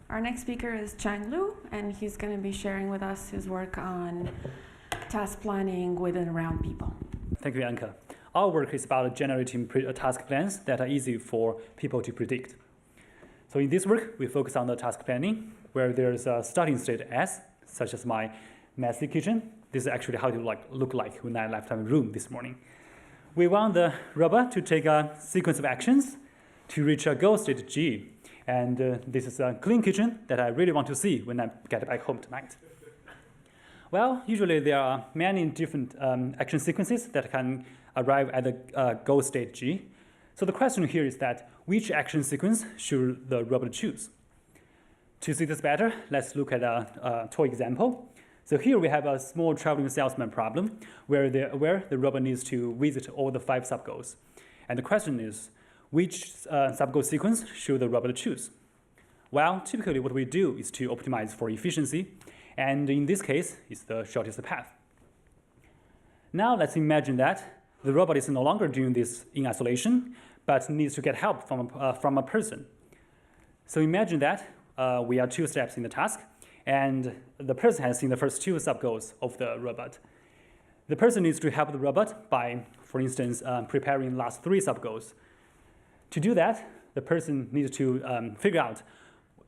Our next speaker is Chang Liu, and he's going to be sharing with us his work on task planning with and around people. Thank you, Anka. Our work is about generating task plans that are easy for people to predict. So in this work, we focus on the task planning, where there's a starting state S, such as my messy kitchen. This is actually how it look like when I left my room this morning. We want the robot to take a sequence of actions to reach a goal state G. And this is a clean kitchen that I really want to see when I get back home tonight. Well, usually there are many different action sequences that can arrive at the goal state G. So the question here is that which action sequence should the robot choose? To see this better, let's look at a toy example. So here we have a small traveling salesman problem where the robot needs to visit all the 5 sub-goals. And the question is, which sub-goal sequence should the robot choose? Well, typically what we do is to optimize for efficiency, and in this case, it's the shortest path. Now let's imagine that the robot is no longer doing this in isolation, but needs to get help from a person. So imagine that we are 2 steps in the task, and the person has seen the first 2 sub-goals of the robot. The person needs to help the robot by, for instance, preparing the last 3 sub-goals. To do that, the person needs to figure out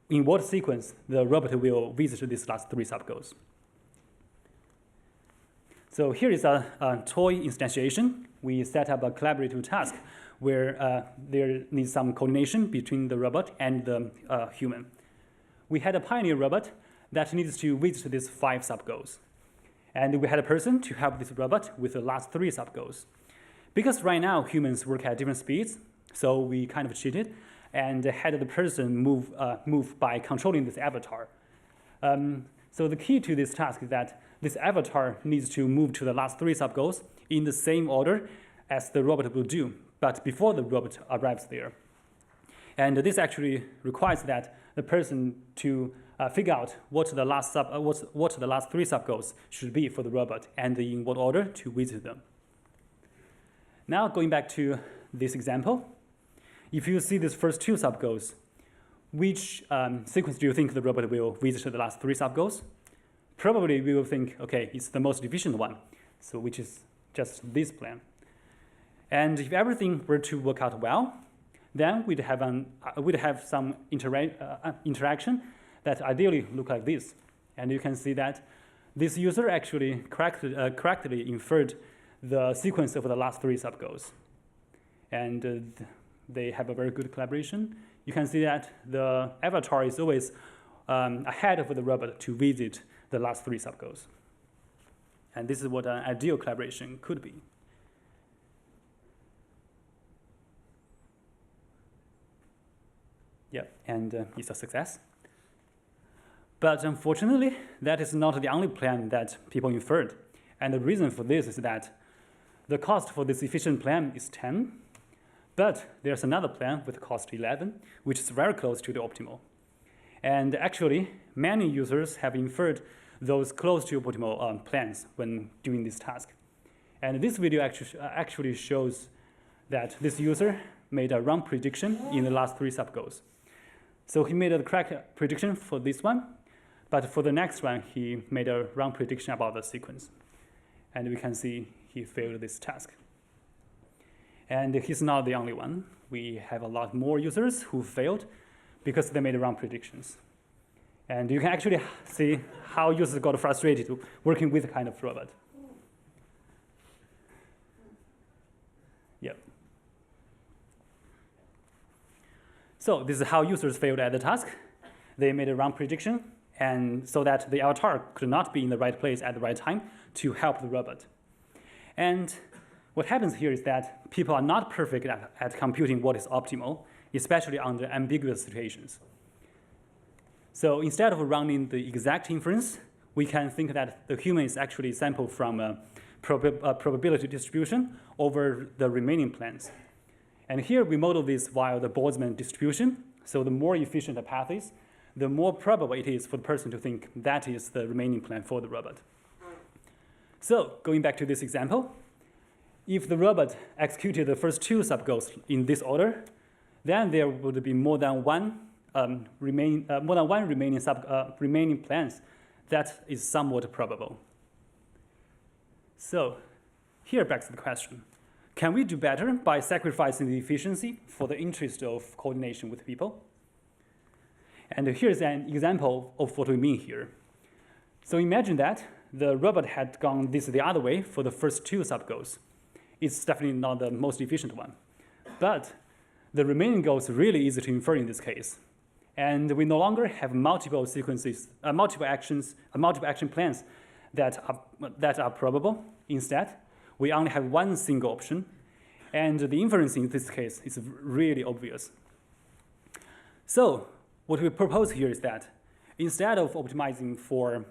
in what sequence the robot will visit these last 3 sub-goals. So here is a toy instantiation. We set up a collaborative task where there needs some coordination between the robot and the human. We had a pioneer robot that needs to visit these 5 sub-goals. And we had a person to help this robot with the last 3 sub-goals. Because right now humans work at different speeds, so we kind of cheated and had the person move by controlling this avatar. So the key to this task is that this avatar needs to move to the last 3 sub-goals in the same order as the robot will do, but before the robot arrives there. And this actually requires that the person to figure out what the last 3 sub-goals should be for the robot and in what order to visit them. Now going back to this example, if you see these first 2 sub-goals, which sequence do you think the robot will visit the last 3 sub-goals? Probably we will think, okay, it's the most efficient one, so which is just this plan. And if everything were to work out well, then we'd have some interaction that ideally look like this. And you can see that this user actually correctly inferred the sequence of the last 3 sub-goals. And they have a very good collaboration. You can see that the avatar is always ahead of the robot to visit the last 3 sub-goals. And this is what an ideal collaboration could be. Yeah, and it's a success. But unfortunately, that is not the only plan that people inferred. And the reason for this is that the cost for this efficient plan is 10, but there's another plan with cost 11, which is very close to the optimal. And actually, many users have inferred those close to optimal plans when doing this task. And this video actually shows that this user made a wrong prediction in the last 3 sub-goals. So he made a correct prediction for this one, but for the next one, he made a wrong prediction about the sequence. And we can see he failed this task. And he's not the only one. We have a lot more users who failed because they made wrong predictions. And you can actually see how users got frustrated working with kind of robot. Yep. So this is how users failed at the task. They made a wrong prediction, and so that the avatar could not be in the right place at the right time to help the robot. And what happens here is that people are not perfect at computing what is optimal, especially under ambiguous situations. So instead of running the exact inference, we can think that the human is actually sampled from a probability distribution over the remaining plans. And here we model this via the Boltzmann distribution. So the more efficient a path is, the more probable it is for the person to think that is the remaining plan for the robot. So going back to this example, if the robot executed the first 2 sub-goals in this order, then there would be more than one remaining plans, that is somewhat probable. So here begs the question, can we do better by sacrificing the efficiency for the interest of coordination with people? And here's an example of what we mean here. So imagine that the robot had gone the other way for the first two sub-goals. It's definitely not the most efficient one. But the remaining goals are really easy to infer in this case. And we no longer have multiple sequences, multiple action plans that are probable. Instead, we only have one single option. And the inference in this case is really obvious. So what we propose here is that instead of optimizing for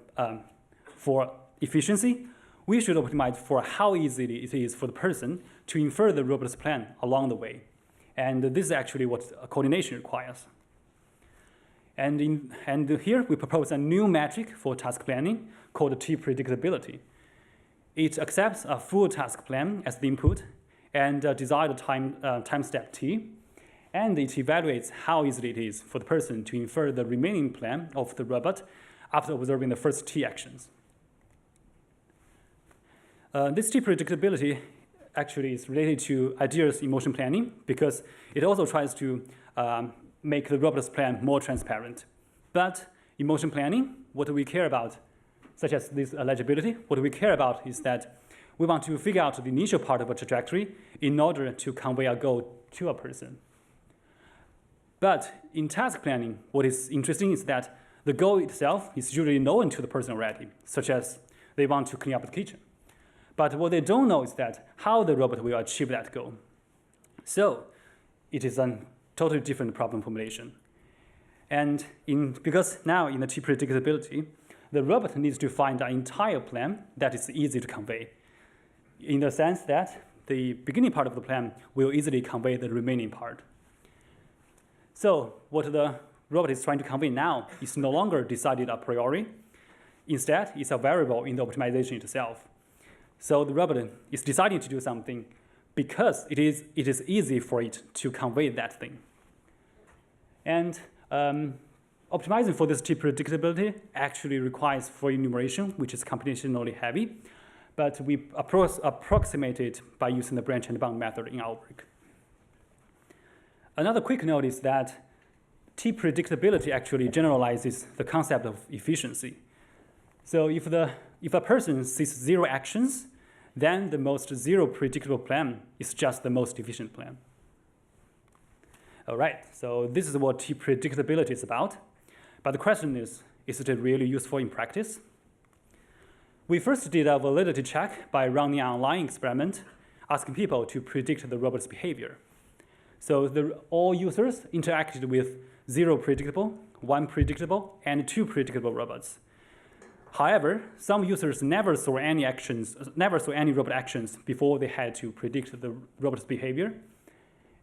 efficiency, we should optimize for how easy it is for the person to infer the robot's plan along the way. And this is actually what coordination requires. And here we propose a new metric for task planning called T-predictability. It accepts a full task plan as the input and a desired time step T, and it evaluates how easy it is for the person to infer the remaining plan of the robot after observing the first T actions. This T-predictability actually is related to ideas in motion planning because it also tries to make the robot's plan more transparent. But in motion planning, what we care about, such as this legibility, what we care about is that we want to figure out the initial part of a trajectory in order to convey a goal to a person. But in task planning, what is interesting is that the goal itself is usually known to the person already, such as they want to clean up the kitchen. But what they don't know is that how the robot will achieve that goal. So it is a totally different problem formulation. And because now in the T-predictability, the robot needs to find an entire plan that is easy to convey, in the sense that the beginning part of the plan will easily convey the remaining part. So what the robot is trying to convey now is no longer decided a priori. Instead, it's a variable in the optimization itself. So the robot is deciding to do something because it is easy for it to convey that thing. And optimizing for this T-predictability actually requires for enumeration, which is computationally heavy, but we approximate it by using the branch and bound method in our work. Another quick note is that T-predictability actually generalizes the concept of efficiency. So if a person sees 0 actions, then the most 0 predictable plan is just the most efficient plan. All right, so this is what T-predictability is about. But the question is it really useful in practice? We first did a validity check by running an online experiment, asking people to predict the robot's behavior. So all users interacted with 0 predictable, 1 predictable, and 2 predictable robots. However, some users never saw any robot actions before they had to predict the robot's behavior.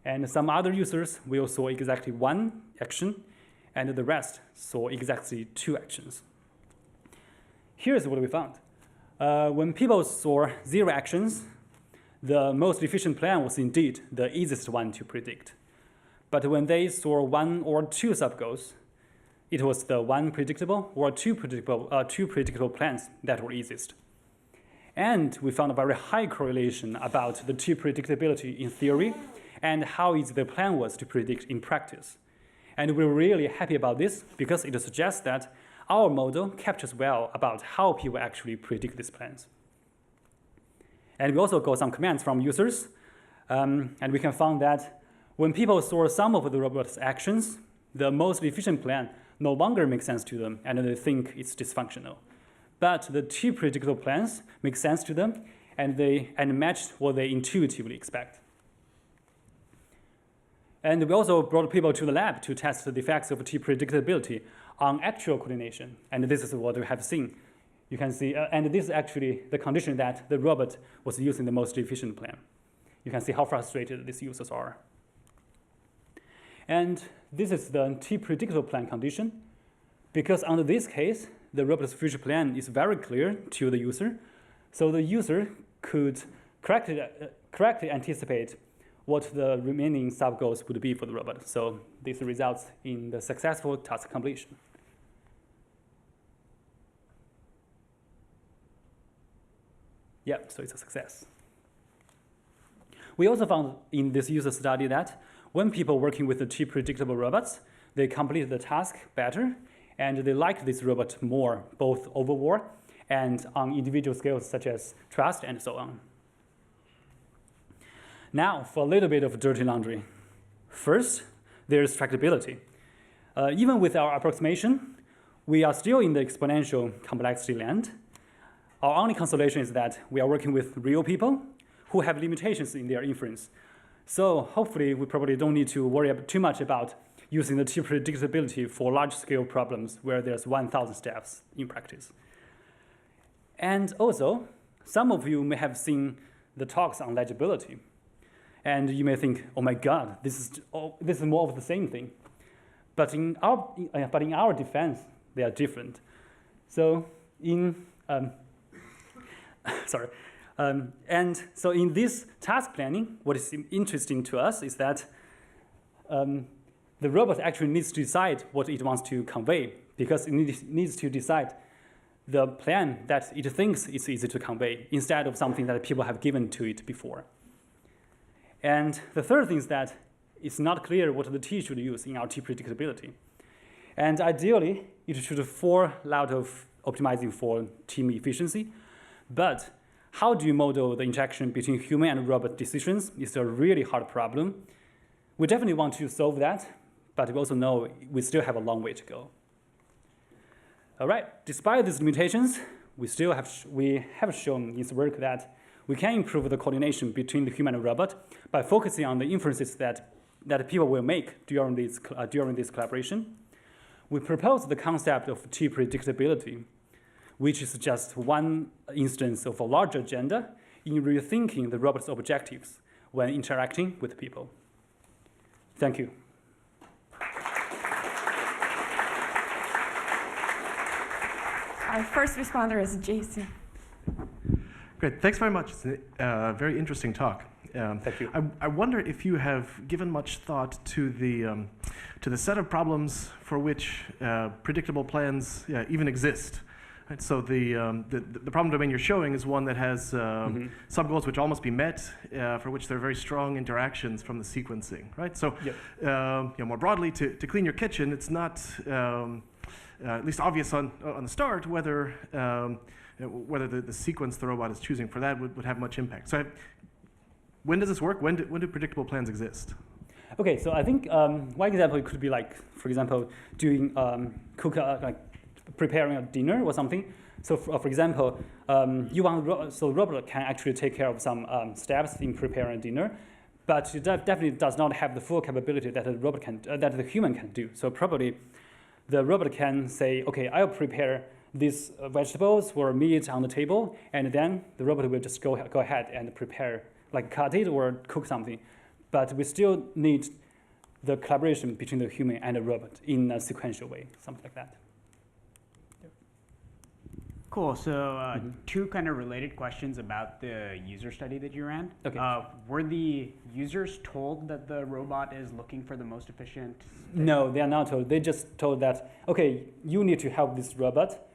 And some other users will saw exactly 1 action, and the rest saw exactly 2 actions. Here's what we found. When people saw 0 actions, the most efficient plan was indeed the easiest one to predict. But when they saw 1 or 2 sub-goals, it was the 1 predictable or 2 predictable plans that were easiest. And we found a very high correlation about the T-predictability in theory and how easy the plan was to predict in practice. And we're really happy about this because it suggests that our model captures well about how people actually predict these plans. And we also got some comments from users, and we can find that when people saw some of the robot's actions, the most efficient plan no longer makes sense to them, and they think it's dysfunctional. But the two predictable plans make sense to them, and match what they intuitively expect. And we also brought people to the lab to test the effects of T-predictability on actual coordination, and this is what we have seen. You can see, and this is actually the condition that the robot was using the most efficient plan. You can see how frustrated these users are. And this is the T-predictable plan condition, because under this case, the robot's future plan is very clear to the user, so the user could correctly anticipate what the remaining sub-goals would be for the robot. So this results in the successful task completion. Yeah, so it's a success. We also found in this user study that when people working with the cheap predictable robots, they complete the task better, and they like this robot more, both overall and on individual scales such as trust and so on. Now, for a little bit of dirty laundry. First, there's tractability. Even with our approximation, we are still in the exponential complexity land. Our only consolation is that we are working with real people who have limitations in their inference. So hopefully, we probably don't need to worry too much about using the cheap predictability for large-scale problems where there's 1,000 steps in practice. And also, some of you may have seen the talks on legibility. And you may think, oh my God, this is more of the same thing. But in our defense, they are different. So in in this task planning, what is interesting to us is that the robot actually needs to decide what it wants to convey, because it needs to decide the plan that it thinks is easy to convey instead of something that people have given to it before. And the third thing is that it's not clear what the T should use in our T predictability. And ideally, it should fall out of optimizing for team efficiency. But how do you model the interaction between human and robot decisions is a really hard problem. We definitely want to solve that, but we also know we still have a long way to go. All right, despite these limitations, we have shown in this work that we can improve the coordination between the human and robot by focusing on the inferences that people will make during this collaboration. We propose the concept of T predictability, which is just one instance of a larger agenda in rethinking the robot's objectives when interacting with people. Thank you. Our first responder is Jason. Great, thanks very much. It's a very interesting talk. Thank you. I wonder if you have given much thought to the set of problems for which predictable plans even exist. Right, so the problem domain you're showing is one that has sub-goals which almost be met, for which there are very strong interactions from the sequencing. Right. So more broadly, to clean your kitchen, it's not at least obvious on the start whether the sequence the robot is choosing for that would have much impact. So when does this work? When do predictable plans exist? Okay, so I think one example could be like, for example, doing preparing a dinner or something. So for example, the robot can actually take care of some steps in preparing a dinner, but it definitely does not have the full capability that that the human can do. So probably the robot can say, okay, I'll prepare these vegetables or meat on the table, and then the robot will just go ahead and prepare, like cut it or cook something. But we still need the collaboration between the human and the robot in a sequential way, something like that. Cool. So two kind of related questions about the user study that you ran. Okay. Were the users told that the robot is looking for the most efficient? No, they are not told. They just told that, okay, you need to help this robot.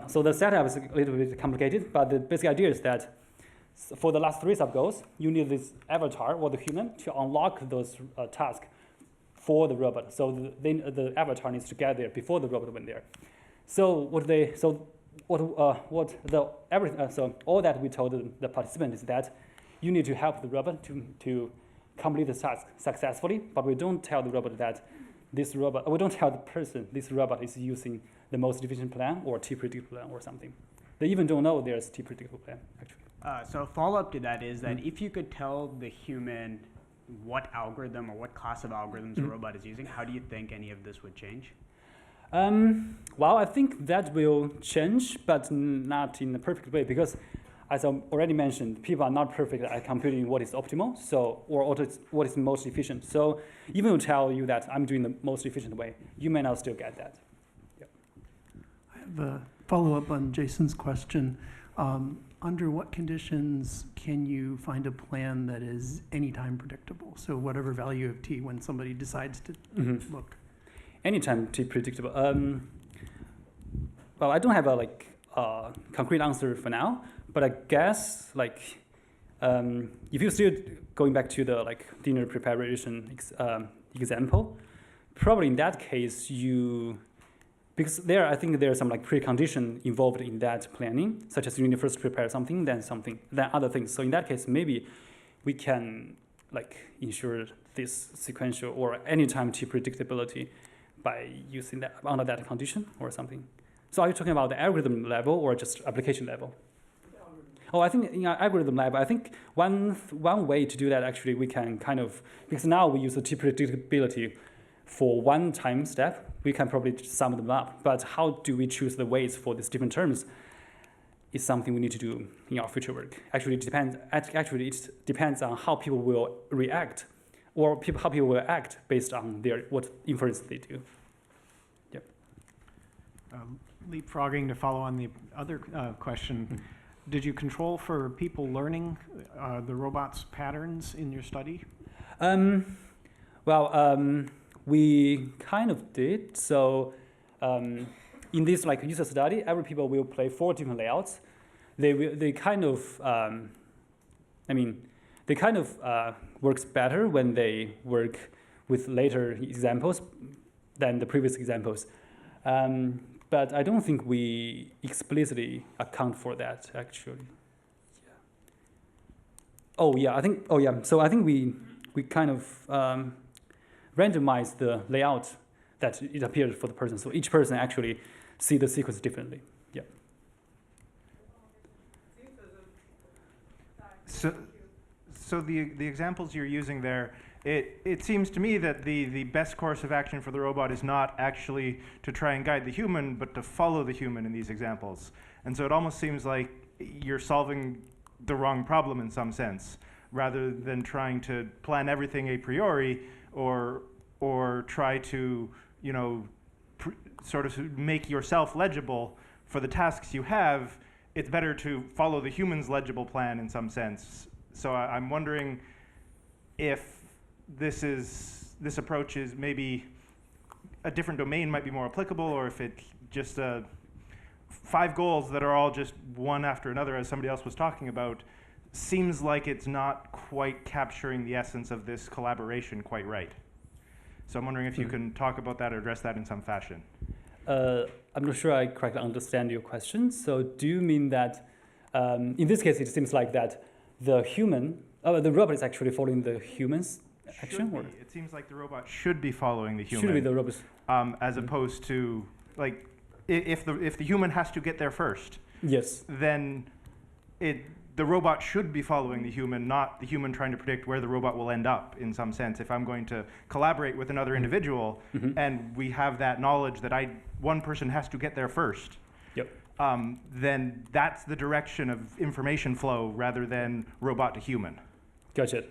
So the setup is a little bit complicated, but the basic idea is that for the last three sub-goals, you need this avatar or the human to unlock those tasks for the robot. So the avatar needs to get there before the robot went there. So all that we told the participant is that you need to help the robot to complete the task successfully, but we don't tell the robot that we don't tell the person this robot is using the most efficient plan or T predictable plan or something. They even don't know there's T predictable plan, actually. So a follow-up to that is that if you could tell the human what algorithm or what class of algorithms the robot is using, how do you think any of this would change? Well, I think that will change, but not in a perfect way, because as I already mentioned, people are not perfect at computing what is optimal, or what is most efficient. So even to tell you that I'm doing the most efficient way, you may not still get that. Yep. I have a follow-up on Jason's question. On under what conditions can you find a plan that is anytime predictable? So whatever value of t when somebody decides to look. Anytime t predictable. Well, I don't have a concrete answer for now, but I guess if you're still going back to the dinner preparation example, probably in that case because I think there are some precondition involved in that planning, such as you need to first prepare something, then other things. So in that case, maybe we can ensure this sequential or anytime t predictability by using that under that condition or something. So are you talking about the algorithm level or just application level? Oh, I think in our algorithm level, I think one way to do that actually we can because now we use the t predictability for one time step, we can probably sum them up. But how do we choose the weights for these different terms is something we need to do in our future work. Actually, it depends on how people will react or how people will act based on what inference they do. Yep. Leapfrogging to follow on the other question, did you control for people learning the robot's patterns in your study? We kind of did. So in this user study, every people will play 4 different layouts. They kind of works better when they work with later examples than the previous examples. But I don't think we explicitly account for that actually. Yeah. So I think we kind of randomize the layout that it appears for the person. So each person actually see the sequence differently. Yeah. So the examples you're using there, it seems to me that the best course of action for the robot is not actually to try and guide the human, but to follow the human in these examples. And so it almost seems like you're solving the wrong problem in some sense, rather than trying to plan everything a priori or try to, sort of make yourself legible for the tasks you have. It's better to follow the human's legible plan in some sense. So I'm wondering if this approach is maybe a different domain might be more applicable, or if it's just 5 goals that are all just one after another, as somebody else was talking about, seems like it's not quite capturing the essence of this collaboration quite right. So I'm wondering if you can talk about that or address that in some fashion. I'm not sure I correctly understand your question. So do you mean that in this case it seems like that the robot is actually following the human's action? Or? It seems like the robot should be following the human. Should be the robot. As opposed to if the human has to get there first. Yes. Then the robot should be following the human, not the human trying to predict where the robot will end up in some sense. If I'm going to collaborate with another individual and we have that knowledge that one person has to get there first, yep. Then that's the direction of information flow rather than robot to human. Gotcha.